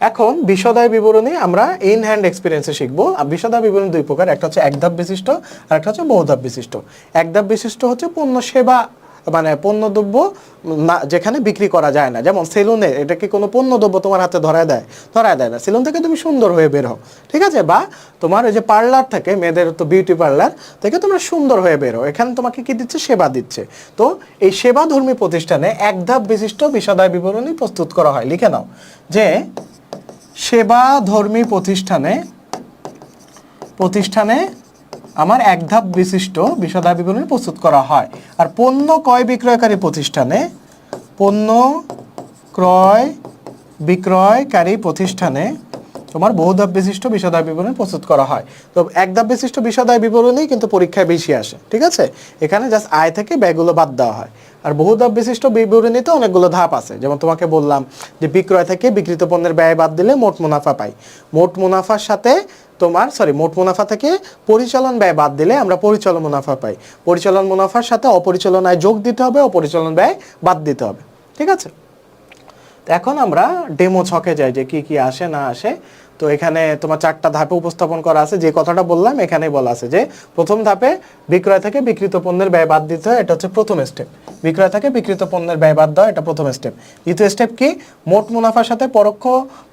এখন বিশদায় বিবরণী আমরা ইন হ্যান্ড এক্সপিরিয়েন্সে শিখবো। বিশদায় বিবরণী দুই প্রকার, একটা হচ্ছে এক ধাপ বিশিষ্ট আর একটা হচ্ছে বহু ধাপ বিশিষ্ট। এক ধাপ বিশিষ্ট হচ্ছে পণ্য সেবা মানে পণ্যদ্রব্য না যেখানে বিক্রি করা যায় না, যেমন সেলুনে এটা কি কোনো পণ্যদ্রব্য তোমার হাতে ধরায় দেয়? ধরায় দেয় না। সেলুন থেকে তুমি সুন্দর হয়ে বের হও, ঠিক আছে? বা তোমার ওই যে পার্লার থেকে, মেয়েদের তো বিউটি পার্লার থেকে তোমরা সুন্দর হয়ে বের হও, এখানে তোমাকে কি দিচ্ছে? সেবা দিচ্ছে। তো এই সেবাধর্মী প্রতিষ্ঠানে এক ধাপ বিশিষ্ট বিশদায় বিবরণী প্রস্তুত করা হয়। লিখে নাও যে সেবাধর্মী প্রতিষ্ঠানে আমার এক ধাপ বিশিষ্ট বিশদায় বিবরণী প্রস্তুত করা হয়। আর পণ্য ক্রয় বিক্রয়কারী প্রতিষ্ঠানে তোমার বহু ধাপ বিশিষ্ট বিশদায় বিবরণী প্রস্তুত করা হয়। তো এক ধাপ বিশিষ্ট বিশদায় বিবরণী কিন্তু পরীক্ষায় বেশি আসে, ঠিক আছে? এখানে জাস্ট আয় থেকে ব্যয়গুলো বাদ দেওয়া হয়। আর বহু ধাপ বিশিষ্ট বিবরণীতে অনেকগুলো ধাপ আছে, যেমন তোমাকে বললাম যে বিক্রয় থেকে বিক্রিত পণ্যের ব্যয় বাদ দিলে মোট মুনাফা পাই। মোট মুনাফা থেকে পরিচালন ব্যয় বাদ দিলে আমরা পরিচালন মুনাফা পাই। পরিচালন মুনাফার সাথে অপরিচালন আয় যোগ দিতে হবে, অপরিচালন ব্যয় বাদ দিতে হবে, ঠিক আছে? এখন আমরা ডেমো ছকে যাই যে কি কি আসে না আসে। তো এখানে তোমার 4টা ধাপে উপস্থাপন করা আছে। যে কথাটা বললাম এখানেই বলা আছে যে প্রথম ধাপে বিক্রয় থেকে বিক্রিত পণ্যের ব্যয় বাদ দিতে হয়, এটা হচ্ছে প্রথম স্টেপ। বিক্রয় থেকে বিক্রিত পণ্যের ব্যয় বাদ দেওয়া, এটা প্রথম স্টেপ। দ্বিতীয় স্টেপ কি? মোট মুনাফার সাথে পরোক্ষ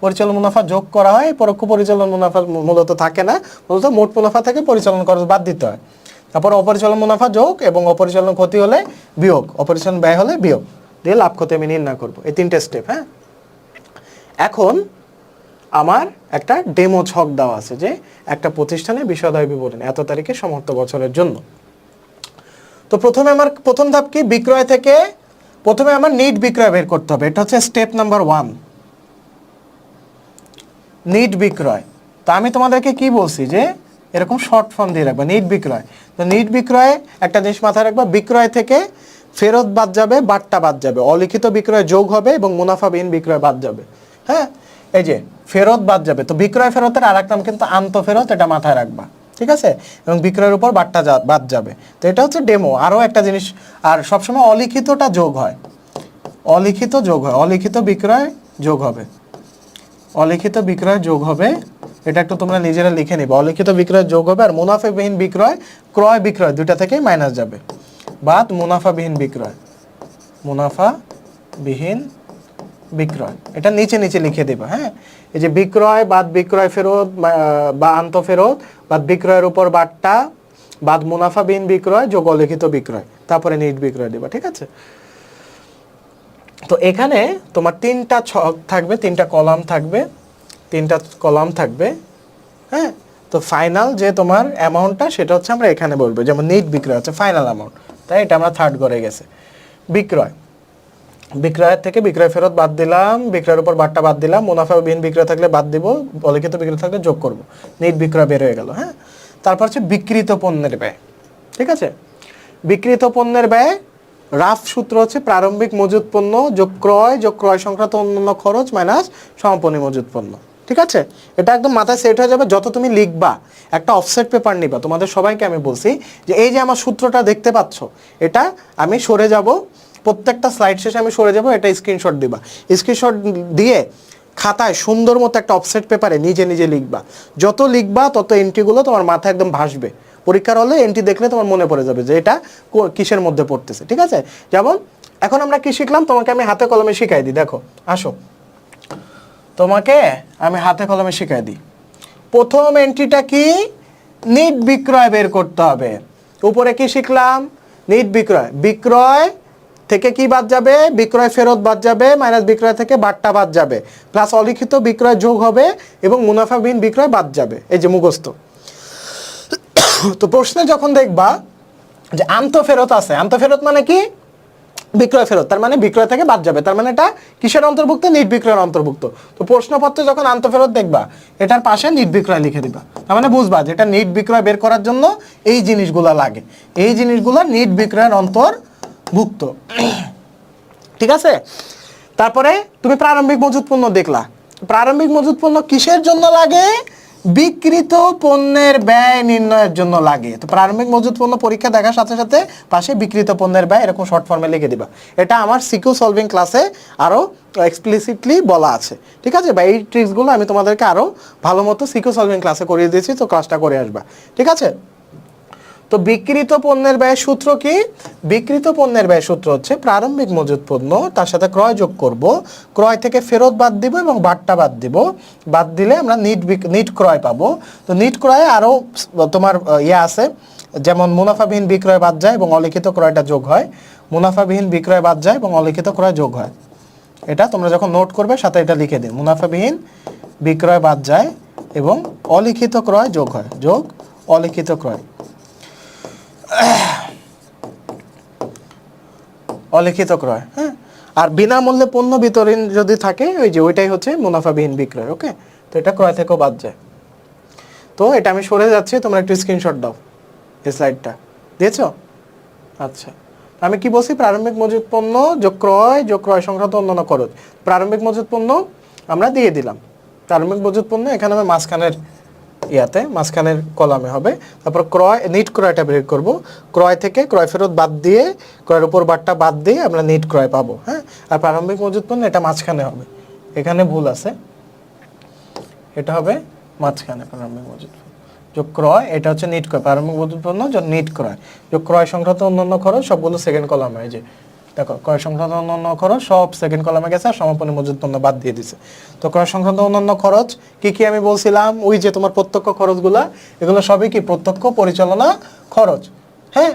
পরিচালন মুনাফা যোগ করা হয়। পরোক্ষ পরিচালন মুনাফা মূলত থাকে না, মূলত মোট মুনাফা থেকে পরিচালন খরচ বাদ দিতে হয়। তারপর অপরিচালন মুনাফা যোগ এবং অপরিচালন ক্ষতি হলে বিয়োগ, অপরিচালন ব্যয় হলে বিয়োগ দিয়ে লাভ ক্ষতি আমি নির্ণয় করবো। এই 3টে স্টেপ। হ্যাঁ, এখন আমার একটা ডেমো ছক দেওয়া আছে যে একটা প্রতিষ্ঠানের বিশদায় বিবরণী এত তারিখে সমস্ত বছরের জন্য। তো প্রথমে আমার প্রথম ধাপ কি? বিক্রয় থেকে প্রথমে আমার নিট বিক্রয় বের করতে হবে। এটা হচ্ছে স্টেপ নাম্বার 1, নিট বিক্রয়। তো আমি তোমাদেরকে কি বলছি যে এরকম শর্ট ফর্ম দিয়ে রাখবা, নিট বিক্রয়। তো নিট বিক্রয়ে একটা জিনিস মাথায় রাখবা, বিক্রয় থেকে ফেরত বাদ যাবে, বাট্টা বাদ যাবে, অলিখিত বিক্রয় যোগ হবে এবং মুনাফাবিহীন বিক্রয় বাদ যাবে। হ্যাঁ, এই যে ফেরত বাদ যাবে। তো বিক্রয় ফেরতের আর এক নাম কিন্তু আন্তঃফেরত, এটা মাথায় রাখবা, ঠিক আছে? এবং বিক্রয়ের উপর বাট্টা বাদ যাবে। তো এটা হচ্ছে ডেমো। আরও একটা জিনিস, আর সবসময় অলিখিতটা যোগ হয়, অলিখিত যোগ হয়, অলিখিত বিক্রয় যোগ হবে, অলিখিত বিক্রয় যোগ হবে। এটা একটু তোমরা নিজেরা লিখে নিবে, অলিখিত বিক্রয় যোগ হবে। আর মুনাফাবিহীন বিক্রয়, ক্রয় বিক্রয় দুইটা থেকেই মাইনাস যাবে, বাদ মুনাফাবিহীন বিক্রয়, মুনাফাবিহীন বিক্রয়। এটা নিচে নিচে লিখে দেবা। হ্যাঁ, এই যে বিক্রয় বাদ বিক্রয় ফেরত বা আন্তঃফেরত বাদ বিক্রয়ের উপর বাট্টা বাদ মুনাফাবিহীন বিক্রয় যোগ অলিখিত বিক্রয়, তারপরে নিট বিক্রয় দেবা, ঠিক আছে? তো এখানে তোমার 3টা ছক থাকবে, 3টা কলাম থাকবে। হ্যাঁ, তো ফাইনাল যে তোমার অ্যামাউন্টটা সেটা হচ্ছে আমরা এখানে বলবো, যেমন নিট বিক্রয় হচ্ছে ফাইনাল অ্যামাউন্ট, তাই এটা আমরা থার্ড করে গেছে। বিক্রয়ের থেকে বিক্রয় ফেরত বাদ দিলাম, বিক্রয়ের উপর বাট্টা বাদ দিলাম, মুনাফাবিহীন বিক্রয় থাকলে বাদ দিব, অলিখিত বিক্রয় থাকলে যোগ করব, নিট বিক্রয় বের হয়ে গেল। হ্যাঁ, তারপর হচ্ছে বিক্রিত পণ্যের ব্যয়, ঠিক আছে? বিক্রিত পণ্যের ব্যয় রাফ সূত্র হচ্ছে প্রারম্ভিক মজুত পণ্য যোগ ক্রয় সংক্রান্ত অন্যান্য খরচ মাইনাস সমাপনী মজুত পণ্য, ঠিক আছে? এটা একদম মাথায় সেট হয়ে যাবে। যত তুমি লিখবা, একটা অফসেট পেপার নিবা। তোমাদের সবাইকে আমি বলছি যে এই যে আমার সূত্রটা দেখতে পাচ্ছ, এটা আমি সরে যাব, প্রত্যেকটা স্লাইড শেষে আমি সরে যাব, এটা স্ক্রিনশট দিবা। স্ক্রিনশট দিয়ে খাতায় সুন্দর মতো একটা অফসেট পেপারে নিজে নিজে লিখবা। যত লিখবা তত এন্ট্রিগুলো তোমার মাথায় একদম ভাসবে। পরীক্ষার হলে এন্ট্রি দেখলে তোমার মনে পড়ে যাবে যে এটা কিসের মধ্যে পড়তেছে, ঠিক আছে? যেমন এখন আমরা কি শিখলাম, তোমাকে আমি হাতে কলমে শিখাই দিই। দেখো, আসো, তোমাকে আমি হাতে কলমে শিখাই দিই। প্রথম এন্ট্রিটা কি? নিট বিক্রয় বের করতে হবে। উপরে কি শিখলাম? নিট বিক্রয়। বিক্রয় থেকে কি বাদ যাবে? বিক্রয় ফেরত বাদ যাবে, মাইনাস বিক্রয় থেকে বাট্টা বাদ যাবে, প্লাস অলিখিত বিক্রয় যোগ হবে এবং মুনাফাবিহীন বিক্রয় বাদ যাবে। এই যে মুখস্থ। তো প্রশ্নে যখন দেখবা যে আন্তঃফেরত আছে, আন্তঃফেরত মানে কি? বিক্রয় ফেরত, তার মানে বিক্রয় থেকে বাদ যাবে, তার মানে এটা কিসের অন্তর্ভুক্ত? নিট বিক্রয়ের অন্তর্ভুক্ত। তো প্রশ্নপত্রে যখন আন্তঃফেরত দেখবা, এটার পাশে নিট বিক্রয় লিখে দিবা। তার মানে বুঝবা যে এটা নিট বিক্রয় বের করার জন্য এই জিনিসগুলো লাগে, এই জিনিসগুলো নিট বিক্রয়ের অন্তর্ভুক্ত, ঠিক আছে? তারপরে তুমি প্রারম্ভিক মজুত পণ্য দেখলা। প্রারম্ভিক মজুত পণ্য কিসের জন্য লাগে? বিক্রিত পণ্যের ব্যয় নির্ণয়ের জন্য লাগে। তো প্রারম্ভিক মজুত পণ্য পরীক্ষা দেখার সাথে সাথে পাশে বিক্রিত পণ্যের ব্যয় এরকম শর্ট ফর্মে লিখে দিবা। এটা আমার সিকিউ সলভিং ক্লাসে আরও এক্সপ্লিসিটলি বলা আছে, ঠিক আছে? বা এই ট্রিক্সগুলো আমি তোমাদেরকে আরও ভালো মতো সিকিউ সলভিং ক্লাসে করিয়ে দিয়েছি, তো ক্লাসটা করে আসবা, ঠিক আছে? তো বিক্রিত পণ্যের ব্যয় সূত্র কি? বিক্রিত পণ্যের ব্যয় সূত্র হচ্ছে প্রারম্ভিক মজুত পণ্য, তার সাথে ক্রয় যোগ করব, ক্রয় থেকে ফেরত বাদ দিব এবং বাট্টা বাদ দিব, বাদ দিলে আমরা নিট ক্রয় পাবো। তো নিট ক্রয়ে আরও তোমার আছে, যেমন মুনাফাবিহীন বিক্রয় বাদ যায় এবং অলিখিত ক্রয়টা যোগ হয়, মুনাফাবিহীন বিক্রয় বাদ যায় এবং অলিখিত ক্রয় যোগ হয়। এটা তোমরা যখন নোট করবে সাথে এটা লিখে দিন, মুনাফাবিহীন বিক্রয় বাদ যায় এবং অলিখিত ক্রয় যোগ হয়, যোগ অলিখিত ক্রয়, অলিখিত ক্রয়। হ্যাঁ, আর বিনামূল্যে পণ্য বিতরণ যদি থাকে ওই যে ওইটাই হচ্ছে মুনাফাবিহীন বিক্রয়। ওকে, তো এটা ক্রয় থেকেও বাদ যায়। তো এটা আমি সরে যাচ্ছি, তোমরা একটু স্ক্রিনশট দাও এই স্লাইডটা, দিয়েছো? আচ্ছা, আমি কি বলছি? প্রারম্ভিক মজুত পণ্য যোগ ক্রয় সংক্রান্ত অন্যান্য খরচ। প্রারম্ভিক মজুত পণ্য আমরা দিয়ে দিলাম, প্রারম্ভিক মজুত পণ্য এখানে আমি মাঝখানের কলামে হবে। তারপর নিট ক্রয়টা বের করব, ক্রয় থেকে ক্রয় ফেরত বাদ দিয়ে, ক্রয়ের উপর বাট্টা বাদ দিয়ে আমরা নিট ক্রয় পাবো। হ্যাঁ, আর প্রারম্ভিক মজুত পণ্য এটা মাঝখানে হবে, এখানে ভুল আছে, এটা হবে মাঝখানে। প্রারম্ভিক মজুত পণ্য যোগ ক্রয়, এটা হচ্ছে নিট ক্রয়, প্রারম্ভিক মজুত পণ্য যোগ নিট ক্রয় যোগ ক্রয় সংক্রান্ত অন্যান্য খরচ, সবগুলো সেকেন্ড কলামে। এই যে দেখো, ক্রয় সংক্রান্ত অন্যান্য খরচ সব সেকেন্ড কলামে গেছে, আর সমাপনী মজুত পণ্য বাদ দিয়ে দিছে। তো ক্রয় সংক্রান্ত অন্যান্য খরচ কি কি আমি বলছিলাম? ওই যে তোমার প্রত্যক্ষ খরচগুলা, এগুলো সবই কি প্রত্যক্ষ পরিচালনা খরচ। হ্যাঁ,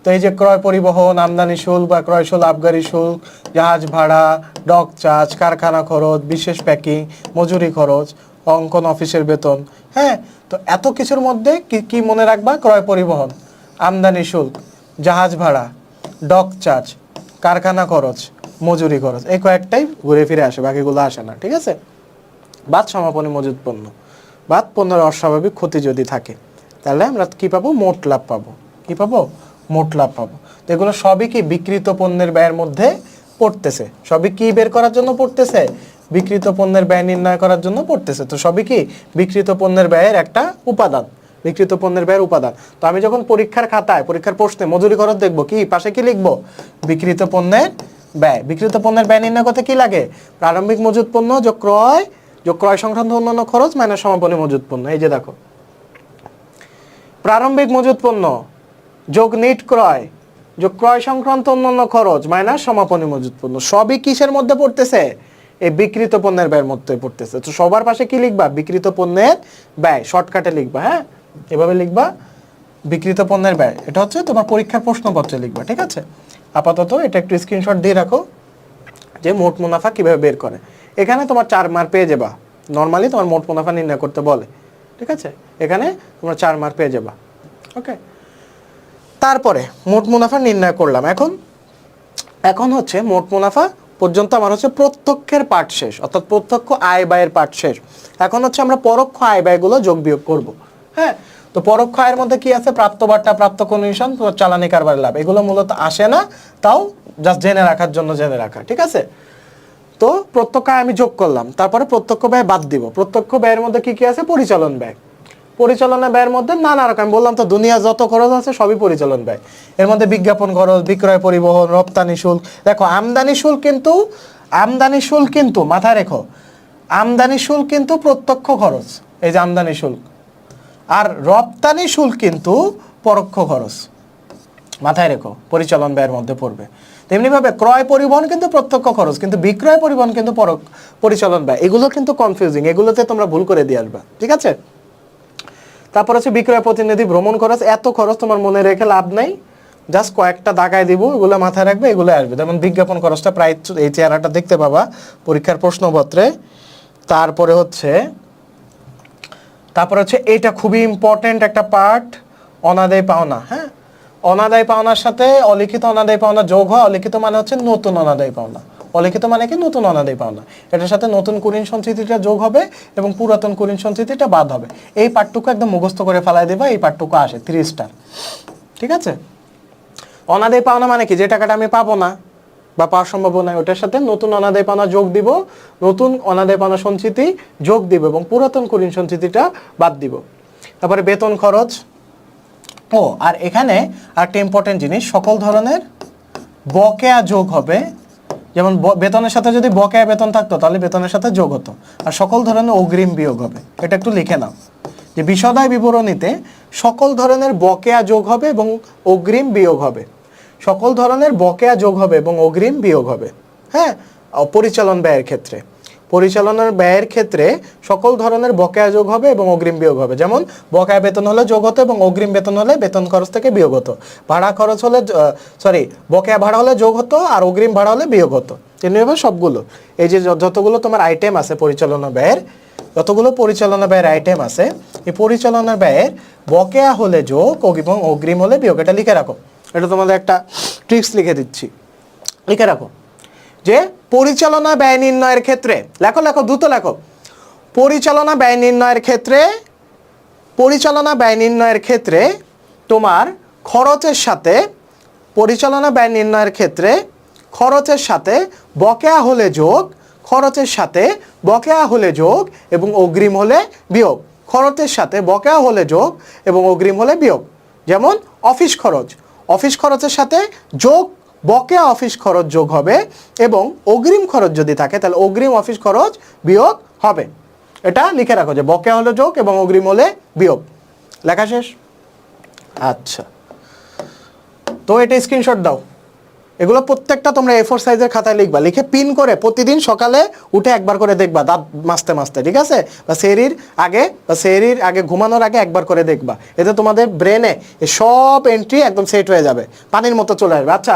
তো এই যে ক্রয় পরিবহন, আমদানি শুল্ক বা ক্রয় শুল্ক, আবগারি শুল্ক, জাহাজ ভাড়া, ডক চার্জ, কারখানা খরচ, বিশেষ প্যাকিং, মজুরি খরচ, অঙ্কন অফিসের বেতন। হ্যাঁ, তো এত কিছুর মধ্যে কি কি মনে রাখবা? ক্রয় পরিবহন, আমদানি শুল্ক, জাহাজ ভাড়া, ডক চার্জ, কারখানা খরচ, মজুরি খরচ, এই কয়েকটাই ঘুরে ফিরে আসে, বাকিগুলো আসে না, ঠিক আছে? বাদ সমাপনী মজুত পণ্য, বাদ পণ্যের অস্বাভাবিক ক্ষতি যদি থাকে, তাহলে আমরা কি পাবো? মোট লাভ পাবো। কি পাবো? মোট লাভ পাবো। তো এগুলো সবই কি বিক্রিত পণ্যের ব্যয়ের মধ্যে পড়তেছে। সবই কি বের করার জন্য পড়তেছে? বিক্রিত পণ্যের ব্যয় নির্ণয় করার জন্য পড়তেছে। তো সবই কি বিক্রিত পণ্যের ব্যয়ের একটা উপাদান, বিক্রিত পণ্যের ব্যয়ের উপাদান। তো আমি যখন পরীক্ষার খাতায়, পরীক্ষার প্রশ্নে মজুরি খরচ দেখবো, কি পাশে কি লিখবো? বিক্রিত পণ্যের ব্যয়। বিক্রিত পণ্যের ব্যয় নির্ণয় করতে কি লাগে? প্রারম্ভিক মজুত পণ্য যোগ ক্রয় সংক্রান্ত অন্যান্য খরচ মাইনাস সমাপনী মজুত পণ্য। এই যে দেখো, প্রারম্ভিক মজুত পণ্য যোগ নিট ক্রয় যোগ ক্রয় সংক্রান্ত অন্যান্য খরচ মাইনাস সমাপনী মজুত পণ্য, সবই কিসের মধ্যে পড়তেছে? এই বিক্রিত পণ্যের ব্যয়ের মধ্যে পড়তেছে। তো সবার পাশে কি লিখবা? বিক্রিত পণ্যের ব্যয়, শর্টকাটে লিখবা। হ্যাঁ, এভাবে লিখবা, বিক্রিত পণ্যের ব্যয়। এটা হচ্ছে তোমার পরীক্ষার প্রশ্নপত্রে লিখবা, ঠিক আছে? আপাতত এটা একটু স্ক্রিনশট দিয়ে রাখো যে মোট মুনাফা কিভাবে বের করে। এখানে তোমার 4 মার্ক পেয়ে যাবা, নর্মালি তোমার মোট মুনাফা নির্ণয় করতে বলে, ঠিক আছে? এখানে তোমরা 4 মার্ক পেয়ে যাবা। ওকে, তারপরে মোট মুনাফা নির্ণয় করলাম। এখন হচ্ছে মোট মুনাফা পর্যন্ত আমার হচ্ছে প্রত্যক্ষের পার্ট শেষ, অর্থাৎ প্রত্যক্ষ আয় ব্যয়ের পার্ট শেষ। এখন হচ্ছে আমরা পরোক্ষ আয় ব্যয়গুলো যোগ বিয়োগ করব। হ্যাঁ, তো পরোক্ষ আয়ের মধ্যে কি আছে? প্রাপ্ত বাট্টা, প্রাপ্ত কমিশন, চালানি কারবার লাভ, এগুলো মূলত আসে না, তাও জাস্ট জেনে রাখার জন্য জেনে রাখা, ঠিক আছে? তো প্রত্যক্ষ আয় আমি যোগ করলাম, তারপরে প্রত্যক্ষ ব্যয় বাদ দিব। প্রত্যক্ষ ব্যয়ের মধ্যে কি কি আছে? পরিচালন ব্যয়। পরিচালনা ব্যয়ের মধ্যে নানা রকম, আমি বললাম তো দুনিয়া যত খরচ আছে সবই পরিচালন ব্যয়। এর মধ্যে বিজ্ঞাপন খরচ, বিক্রয় পরিবহন, রপ্তানি শুল্ক। দেখো, আমদানি শুল্ক কিন্তু মাথায় রেখো, আমদানি শুল্ক কিন্তু প্রত্যক্ষ খরচ, এই যে আমদানি শুল্ক। আর রপ্তানি শুল্ক কিন্তু পরোক্ষ খরচ, মাথায় রেখো, পরিচালন ব্যয়ের মধ্যে পড়বে। তেমনিভাবে ক্রয় পরিবহন কিন্তু প্রত্যক্ষ খরচ, কিন্তু বিক্রয় পরিবহন কিন্তু পরিচালন ব্যয়। এগুলো কিন্তু কনফিউজিং, এগুলোতে তোমরা ভুল করে দিয়ে আসবা, ঠিক আছে? তারপর হচ্ছে বিক্রয় প্রতিনিধি ভ্রমণ খরচ। এত খরচ তোমার মনে রেখে লাভ নাই, জাস্ট কয়েকটা দাগায় দিব, এগুলো মাথায় রাখবে, এগুলো আসবে। যেমন বিজ্ঞাপন খরচটা প্রায় এই চেহারাটা দেখতে পাবা পরীক্ষার প্রশ্নপত্রে। তারপরে হচ্ছে এটা খুবই ইম্পর্টেন্ট একটা পার্ট, অনাদায় পাওনা। হ্যাঁ, অনাদায় পাওনার সাথে অলিখিত অনাদায় পাওনা যোগ হয়। অলিখিত মানে হচ্ছে নতুন অনাদায় পাওনা, অলিখিত মানে কি? নতুন অনাদায় পাওনা। এটার সাথে নতুন কুলীন সঞ্চিতিটা যোগ হবে এবং পুরাতন কুলীন সঞ্চিতিটা বাদ হবে। এই পার্টটুকু একদম মুখস্থ করে ফেলাই দেবা, এই পার্টটুকু আসে 3 স্টার, ঠিক আছে? অনাদায় পাওনা মানে কি? যে টাকাটা আমি পাবো না, বা পাওয়ার সম্ভাবনায় ওটার সাথে নতুন অনাদায় পাওনা যোগ দিব, নতুন অনাদায় পাওনা সঞ্চিতি যোগ দিব এবং পুরাতন কুলীন সঞ্চিতিটা বাদ দিব। তারপরে বেতন খরচ। ও আর এখানে একটা ইম্পর্টেন্ট জিনিস, সকল ধরনের বকেয়া যোগ হবে। যেমন বেতনের সাথে যদি বকেয়া বেতন থাকতো তাহলে বেতনের সাথে যোগ হতো, আর সকল ধরনের অগ্রিম বিয়োগ হবে। এটা একটু লিখে নাও যে বিশদায় বিবরণীতে সকল ধরনের বকেয়া যোগ হবে এবং অগ্রিম বিয়োগ হবে। সকল ধরনের বকেয়া যোগ হবে এবং অগ্রিম বিয়োগ হবে। হ্যাঁ, পরিচালন ব্যয়ের ক্ষেত্রে, পরিচালনার ব্যয়ের ক্ষেত্রে সকল ধরনের বকেয়া যোগ হবে এবং অগ্রিম বিয়োগ হবে। যেমন বকেয়া বেতন হলে যোগ হতো এবং অগ্রিম বেতন হলে বেতন খরচ থেকে বিয়োগ হতো। ভাড়া খরচ হলে বকেয়া ভাড়া হলে যোগ হতো আর অগ্রিম ভাড়া হলে বিয়োগ হতো। তেমনিভাবে সবগুলো এই যে যতগুলো তোমার আইটেম আছে পরিচালনা ব্যয়ের, যতগুলো পরিচালনা ব্যয়ের আইটেম আছে, এই পরিচালনা ব্যয়ের বকেয়া হলে যোগ এবং অগ্রিম হলে বিয়োগ। এটা লিখে রাখো, এটা তোমাদের একটা ট্রিক্স লিখে দিচ্ছি, লিখে রাখো যে পরিচালনা ব্যয় নির্ণয়ের ক্ষেত্রে, লেখো লেখো দ্রুত লেখো, পরিচালনা ব্যয় নির্ণয়ের ক্ষেত্রে, পরিচালনা ব্যয় নির্ণয়ের ক্ষেত্রে তোমার খরচের সাথে, পরিচালনা ব্যয় নির্ণয়ের ক্ষেত্রে খরচের সাথে বকেয়া হলে যোগ, খরচের সাথে বকেয়া হলে যোগ এবং অগ্রিম হলে বিয়োগ। খরচের সাথে বকেয়া হলে যোগ এবং অগ্রিম হলে বিয়োগ। যেমন অফিস খরচ, অফিস খরচের সাথে যোগ বকেয়া অফিস খরচ যোগ হবে এবং অগ্রিম খরচ যদি থাকে তাহলে অগ্রিম অফিস খরচ বিয়োগ হবে। এটা লিখে রাখো যে বকেয়া হলে যোগ এবং অগ্রিম হলে বিয়োগ। লেখা শেষ? আচ্ছা, তো এটা স্ক্রিনশট দাও। এগুলো প্রত্যেকটা তোমরা A4 সাইজের খাতায় লিখবা, লিখে পিন করে প্রতিদিন সকালে উঠে একবার করে দেখবা, দাঁত মাজতে মাজতে, ঠিক আছে? বা সেহরির আগে ঘুমানোর আগে একবার করে দেখবা। এতে তোমাদের ব্রেনে সব এন্ট্রি একদম সেট হয়ে যাবে, পানির মতো চলে আসবে। আচ্ছা,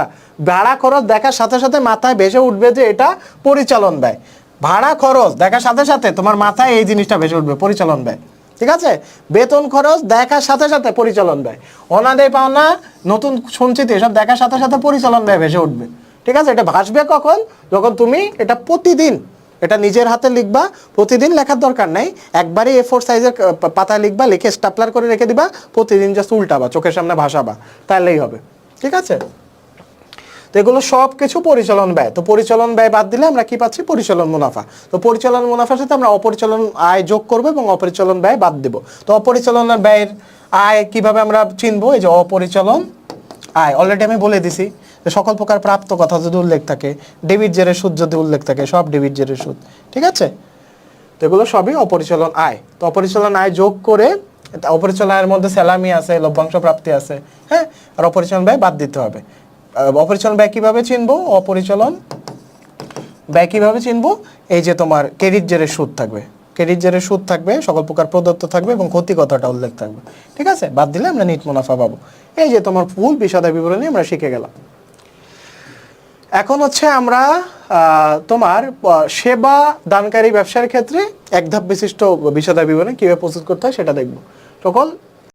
ভাড়া খরচ দেখার সাথে সাথে মাথায় ভেসে উঠবে যে এটা পরিচালন ব্যয়। ভাড়া খরচ দেখার সাথে সাথে তোমার মাথায় এই জিনিসটা ভেসে উঠবে, পরিচালন ব্যয়, ঠিক আছে? বেতন খরচ দেখার সাথে সাথে পরিচালন ব্যয়, অনাদায় পাওনা, নতুন সঞ্চিতি, এসব দেখার সাথে সাথে পরিচালন ব্যয় ভেসে উঠবে, ঠিক আছে? এটা ভাসবে কখন? যখন তুমি এটা প্রতিদিন এটা নিজের হাতে লিখবা। প্রতিদিন লেখার দরকার নেই, একবারই A4 সাইজের পাতায় লিখবা, লিখে স্টাপলার করে রেখে দিবা, প্রতিদিন জাস্ট উল্টাবা, চোখের সামনে ভাসাবা, তাহলেই হবে, ঠিক আছে? তো এগুলো সব কিছু পরিচালন ব্যয়। তো পরিচালন ব্যয় বাদ দিলে আমরা কি পাচ্ছি? পরিচালন মুনাফা। তো পরিচালন মুনাফার সাথে আমরা অপরিচালন আয় যোগ করবো এবং অপরিচালন ব্যয় বাদ দেব। তো অপরিচালনার ব্যয়ের আয় কিভাবে আমরা চিনবো? এই যে অপরিচালন আয়, অলরেডি আমি বলে দিছি যে সকল প্রকার প্রাপ্ত কথা যদি উল্লেখ থাকে, ডেবিট জেরের সুদ যদি উল্লেখ থাকে, সব ডেবিট জেরের সুদ, ঠিক আছে? তো এগুলো সবই অপরিচালন আয়। তো অপরিচালন আয় যোগ করে, অপরিচালন আয়ের মধ্যে স্যালামি আছে, লভ্যাংশ প্রাপ্তি আছে, হ্যাঁ, আর অপরিচালন ব্যয় বাদ দিতে হবে। অপরিচালন ব্যয় কীভাবে চিনবো? অপরিচালন ব্যয় কীভাবে চিনবো? এই যে তোমার ক্রেডিট জেরের সুদ থাকবে, ক্রেডিট জেরের সুদ থাকবে, সকল প্রকার প্রদত্ত থাকবে এবং ক্ষতি কথাটা উল্লেখ থাকবে, ঠিক আছে? বাদ দিলে আমরা নিট মুনাফা পাবো। এই যে তোমার ফুল বিশদায় বিবরণী আমরা শিখে গেলাম। এখন হচ্ছে আমরা তোমার সেবা দানকারী ব্যবসার ক্ষেত্রে এক ধাপ বিশিষ্ট বিশদায় বিবরণী কীভাবে প্রস্তুত করতে হয় সেটা দেখবো। সকল